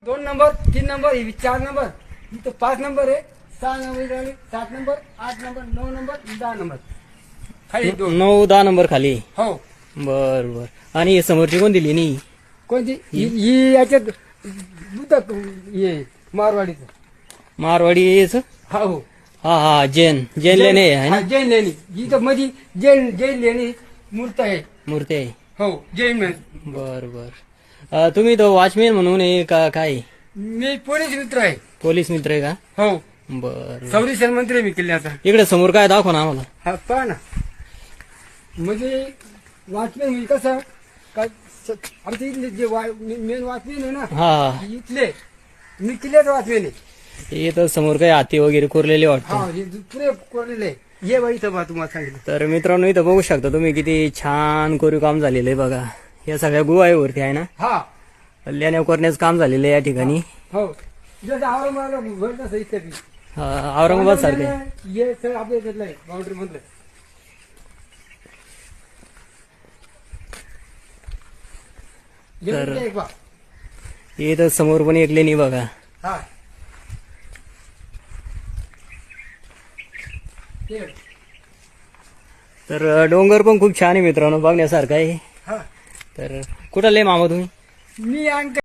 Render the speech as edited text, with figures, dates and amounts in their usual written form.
2 number 3 number 4 number इथं 5 number आहे 6 number 7 number 8 number 9 number 10 number खाली 2 9-10 नंबर खाली. हो. बर बर. आणि समोरची कोण दिली नाही? कोणती ही याच्यात दुधक हे मारवाडीचं मारवाडीच. हो. हा हा जैन लेणे आहे ना. हा, जैन लेणी इथं मध्ये जैन लेणी मूर्त आहे. मूर्ती आहे. हो जैन बर बर. तुम्ही तो वॉचमॅन म्हणून आहे का काय? मी पोलीस मित्र आहे. पोलीस मित्र आहे का? हो. बर. संरक्षण मंत्री मी किल्ल्याचा. इकडे समोर काय दाखव ना आम्हाला. हा पहा ना म्हणजे वाचमेन म्हणजे कसं का आमच्या इथले जे मेन वाचमेन आहे ना हा इथले मी किल्ल्याचा वाचमेन आहे. हे तर समोर काही हाती वगैरे कोरलेले वाटतं. हा हे पुरे कोरलेले आहे. ये बाई इथं बा तुम्हाला सांगितलं. तर मित्रांनो इथं बघू शकता तुम्ही किती छान कोरीव काम झालेलं आहे बघा. या सगळ्या गुहावरती आहे ना. हा लेण्या कोरण्याचं काम झालेलं आहे या ठिकाणी. हो जसं औरंगाबादला घर कसं इथे बी. औरंगाबाद सारखे. हे सर आपल्या इथलं आहे बाउंड्री मधलं. तर- एक बा हे तर समोर पण एक लेणी बघा. हा ते तर डोंगर पण खूप छान आहे मित्रांनो बघण्यासारखं आहे. हा तर कुठं लय मामा तुम्ही? मी अंक